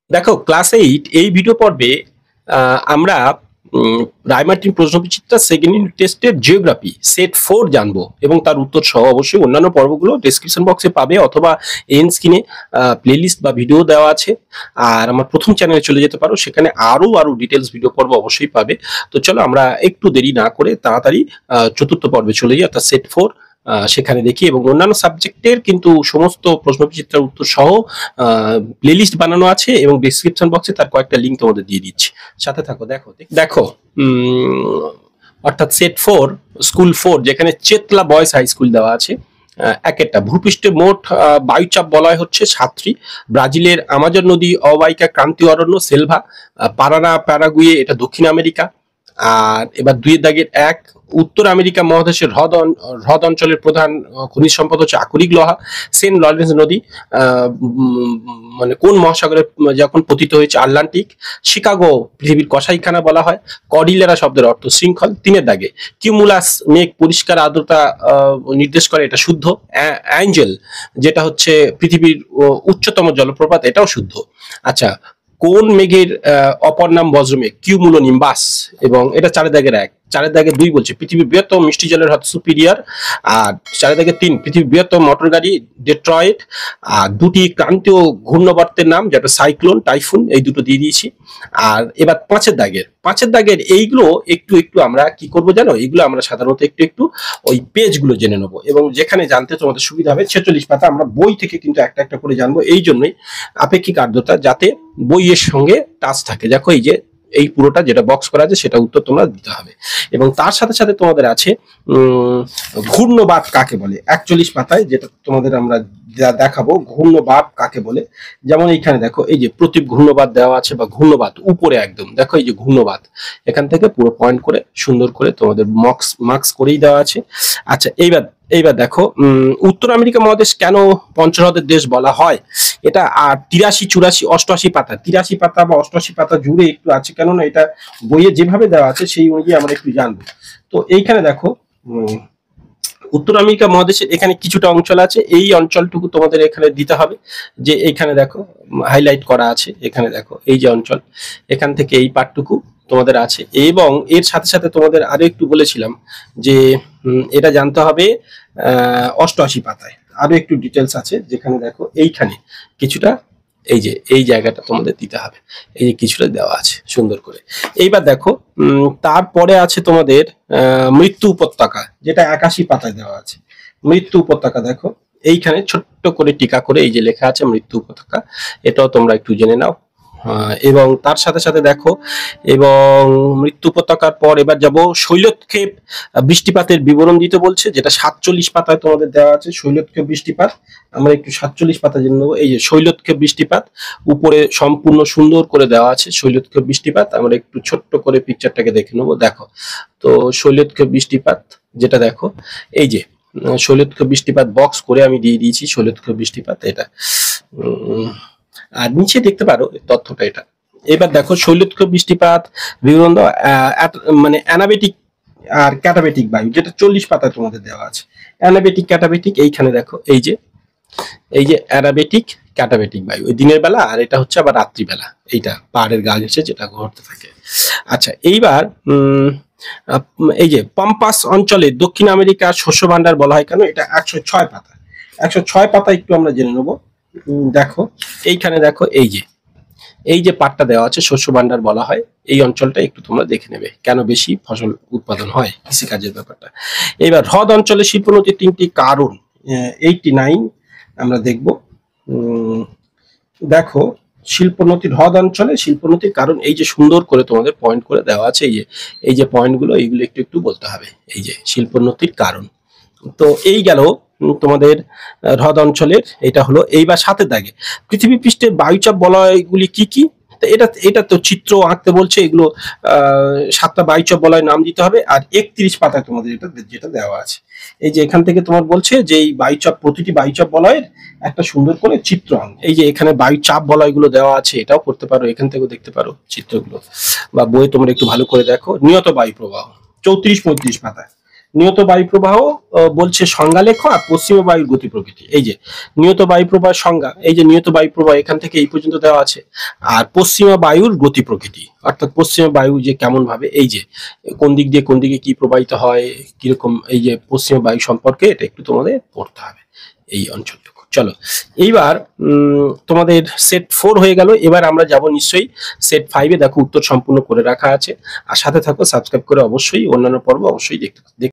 দেখো ক্লাস 8 এই ভিডিও পর্বে আমরা রায়মার্টিন প্রশ্নবিচিত্রা সেকেন্ড ইউনিট টেস্টের জিওগ্রাফি সেট 4 জানবো এবং তার উত্তর সহ অবশ্যই অন্যান্য পর্বগুলো ডেসক্রিপশন বক্সে পাবে অথবা এন্ড স্ক্রিনে প্লেলিস্ট বা ভিডিও দেওয়া আছে। আর আমার প্রথম চ্যানেলে চলে যেতে পারো, সেখানে আরো ডিটেলস ভিডিও পর্ব অবশ্যই পাবে। তো চলো আমরা একটু দেরি না করে তাড়াতাড়ি চতুর্থ পর্বে চলে যাই, অর্থাৎ সেট 4 সেখানে দেখি। এবং অন্যান্য সাবজেক্টের কিন্তু সমস্ত প্রশ্নবিচিত্রার উত্তর সহ প্লেলিস্ট বানানো আছে এবং ডেসক্রিপশন বক্সে তার কয়েকটা লিঙ্ক তোমাদের দিয়ে দিচ্ছি, সাথে থাকো। দেখো দেখো অর্থাৎ সেট 4 স্কুল 4, যেখানে চেতলা বয়েজ হাই স্কুল দেওয়া আছে। এক একটা ভূপৃষ্ঠে মোট বায়ুচাপ বলয় হচ্ছে 7টি। ব্রাজিলের আমাজন নদী অবাহিকা ক্রান্তীয় অরণ্য সেলভা, পারানা প্যারাগুয়ে, এটা দক্ষিণ আমেরিকা। আর এবার 2 দাগের 1, উত্তর আমেরিকা মহাদেশের হ্রদ অঞ্চলের প্রধান খনিজ সম্পদ হচ্ছে আকরিক লোহা। সেন্ট লরেন্স নদী মানে কোন মহাসাগরে যখন পতিত হয়েছে? আটলান্টিক। শিকাগো পৃথিবীর কসাইখানা বলা হয়। কর্ডিলেরা শব্দের অর্থ শৃঙ্খল। 3 দাগে কিউমুলাস মেঘ পরিষ্কার আর্দ্রতা নির্দেশ করে, এটা শুদ্ধ। অ্যাঞ্জেল যেটা হচ্ছে পৃথিবীর উচ্চতম জলপ্রপাত, এটাও শুদ্ধ। আচ্ছা, কোন মেঘের অপর নাম বজ্রমেঘ? কিউমুলোনিম্বাস। এবং এটা 4 দাগের 1। 4 দাগের 2 বলছে পৃথিবীর বৃহত্তম মিষ্টি জলের হ্রদ সুপিরিয়র। আর 4 দাগের 3 পৃথিবীর বৃহত্তম মোটর গাড়ি ডেট্রয়েট। আর 2টি ক্রান্তীয় ঘূর্ণবর্তের নাম, যেটা সাইক্লোন, টাইফুন, এই দুটো দিয়ে দিয়েছি। আর এবার 5 দাগের এইগুলো একটু একটু আমরা কি করব জানো? এইগুলো আমরা সাধারণত একটু একটু ওই পেজগুলো জেনে নেবো, এবং যেখানে জানতে তোমাদের সুবিধা হবে 46 পাতা আমরা বই থেকে কিন্তু একটা একটা করে জানবো। এই জন্যই আপেক্ষিক আর্দ্রতা, যাতে বইয়ের সঙ্গে টাচ থাকে। দেখো এই যে এই পুরোটা যেটা বক্স করা আছে সেটা উত্তর তোমরা দিতে হবে। এবং তার সাথে সাথে তোমাদের আছে ঘূর্ণবাত কাকে বলে, 41 পাতায়, যেটা তোমাদের আমরা দেখাবো ঘূর্ণবাত কাকে বলে। যেমন এইখানে দেখো এই যে প্রতীপ ঘূর্ণবাত দেওয়া আছে, বা ঘূর্ণবাত উপরে একদম দেখো এই যে ঘূর্ণবাত, এখান থেকে পুরো পয়েন্ট করে সুন্দর করে তোমাদের মার্কস করেই দেওয়া আছে। আচ্ছা, এইবার দেখো উত্তর আমেরিকা মহাদেশ কেন পঞ্চহ্রদের দেশ বলা হয়? এটা 83, 84, 88 পাতা, 83 পাতা বা 88 পাতা জুড়ে একটু আছে, কেননা এটা বইয়ে যেভাবে দেওয়া আছে সেই অনুযায়ী আমরা একটু জানবো। তো এইখানে দেখো উত্তর আমেরিকা মহাদেশের এখানে কিছুটা অঞ্চল আছে, এই অঞ্চলটুকু তোমাদের এখানে দিতে হবে। যে এইখানে দেখো হাইলাইট করা আছে, এখানে দেখো এই যে অঞ্চল, এখান থেকে এই পার্টটুকু তোমাদের আছে। এবং এর সাথে সাথে তোমাদের আরো একটু বলেছিলাম যে এটা জানতে হবে 88 পাতায় আরো একটু ডিটেলস আছে, যেখানে দেখো এইখানে কিছুটা এই যে এই জায়গাটা তোমাদের দিতে হবে, এই যে কিছুটা দেওয়া আছে সুন্দর করে। এইবার দেখো তারপরে আছে তোমাদের মৃত্যু উপত্যকা, যেটা 81 পাতায় দেওয়া আছে। মৃত্যু উপত্যকা দেখো এইখানে ছোট্ট করে টিকা করে এই যে লেখা আছে মৃত্যু উপত্যকা, এটাও তোমরা একটু জেনে নাও। এবং তার সাথে সাথে দেখো, এবং মৃত্যু উপত্যকার পর এবার যাব শৈলক্ষেপ বৃষ্টিপাতের বিবরণ দিতে বলছে, যেটা 47 পাতায় তোমাদের দেওয়া আছে। শৈলক্ষেপ বৃষ্টিপাত আমরা একটু 47 পাতা জেনে নেবো। এই যে শৈলক্ষেপ বৃষ্টিপাত উপরে সম্পূর্ণ সুন্দর করে দেওয়া আছে। শৈলক্ষেপ বৃষ্টিপাত আমরা একটু ছোট্ট করে পিকচারটাকে দেখে নেবো। দেখো তো শৈলক্ষেপ বৃষ্টিপাত যেটা দেখো এই যে শৈলক্ষেপ বৃষ্টিপাত বক্স করে আমি দিয়ে দিয়েছি। শৈলক্ষেপ বৃষ্টিপাত এটা আর নিচে দেখতে পারো তথ্যটা এটা। এবার দেখো শৈলক্ষেপ বৃষ্টিপাত বিবরণ মানে অ্যানাবেটিক আর ক্যাটাবেটিক বায়ু, যেটা 40 পাতায় তোমাদের দেওয়া আছে। অ্যানাবেটিক ক্যাটাবেটিক এইখানে দেখো এই যে অ্যানাবেটিক ক্যাটাবেটিক বায়ু ওই দিনের বেলা, আর এটা হচ্ছে আবার রাত্রিবেলা, এইটা পাহাড়ের গা ঘেঁষে যেটা ঘটতে থাকে। আচ্ছা, এইবার এই যে পম্পাস অঞ্চলে দক্ষিণ আমেরিকার শস্য ভান্ডার বলা হয় কেন? এটা 106 পাতা। 106 পাতা একটু আমরা জেনে নেবো। দেখো এইখানে দেখো এই যে পাটটা দেওয়া আছে শস্য ভান্ডার বলা হয়, এই অঞ্চলটা একটু তোমরা দেখে নেবে কেন বেশি ফসল উৎপাদন হয়, কৃষিকাজের ব্যাপারটা। এবার হ্রদ অঞ্চলে শিল্পোন্নতির 3টি কারণ 89 আমরা দেখব। দেখো শিল্পোন্নতির হ্রদ অঞ্চলে শিল্পোন্নতির কারণ, এই যে সুন্দর করে তোমাদের পয়েন্ট করে দেওয়া আছে, এই যে পয়েন্টগুলো এইগুলো একটু একটু বলতে হবে। এই যে শিল্পোন্নতির কারণ, তো এই গেল তোমাদের হ্রদ অঞ্চলের। এটা হলো। এইবার 7 দাগে পৃথিবী পৃষ্ঠের বায়ুচাপ বলয়গুলি কি কি? এটা তো চিত্র আঁকতে বলছে, এগুলো 7টা বায়ুচাপ বলয় নাম দিতে হবে। আর 31 পাতায় তোমাদের এটা যেটা দেওয়া আছে, এই যে এখান থেকে তোমার বলছে যে এই বায়ুচাপ, প্রতিটি বায়ুচাপ বলয়ের একটা সুন্দর করে চিত্র আঁক। এই যে এখানে বায়ুচাপ বলয়গুলো দেওয়া আছে, এটাও করতে পারো, এখান থেকেও দেখতে পারো চিত্রগুলো, বা বইয়ে তোমরা একটু ভালো করে দেখো। নিয়ত বায়ু প্রবাহ 34-35 পাতায়। নিয়ত বায়ু প্রবাহ বলছে সংজ্ঞা লেখো আর পশ্চিমা বায়ুর গতি প্রকৃতি। এই যে নিয়ত বায়ু প্রবাহ সংজ্ঞা, এই যে নিয়ত বায়ু প্রবাহ এখান থেকে এই পর্যন্ত দেওয়া আছে, আর পশ্চিমা বায়ুর গতি প্রকৃতি অর্থাৎ পশ্চিমা বায়ু যে কেমন ভাবে, এই যে কোন দিক দিয়ে কোন দিকে কি প্রবাহিত হয় কিরকম, এই যে পশ্চিমা বায়ু সম্পর্কে এটা একটু তোমাদের পড়তে হবে এই অঞ্চলটুকু। চলো এইবার তোমাদের সেট 4 হয়ে গেল, এবার আমরা যাব নিশ্চয়ই সেট 5-এ। দেখো উত্তর সম্পূর্ণ করে রাখা আছে, আর সাথে থাকো, সাবস্ক্রাইব করে অবশ্যই অন্যান্য পর্ব অবশ্যই দেখতে